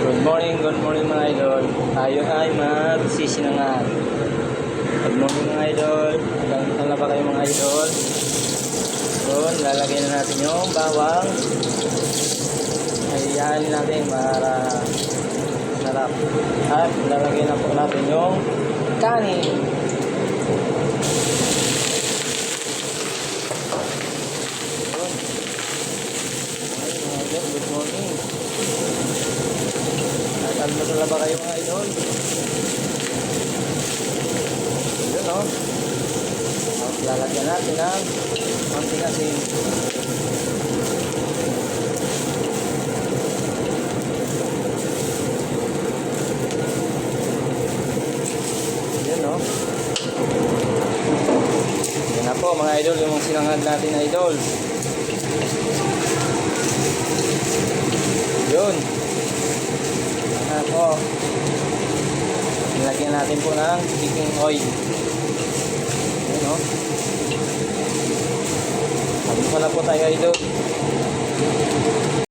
Good morning mga idol. Tayo ay magsisinangan. Good morning mga idol. Hanggang na ba kayo mga idol? So, lalagay na natin yung bawang. Hayaan natin para sarap. At lalagay na po natin yung kanin. Good morning. Almusal na ba kayo mga idol? Yun o. Lalagyan natin ng konting asin. Yun o. Yan na po mga idol, yung sinangad natin na idol. Yun. Po, nilagyan natin po ng cooking oil. Ayan o. Almusal na po tayo idol.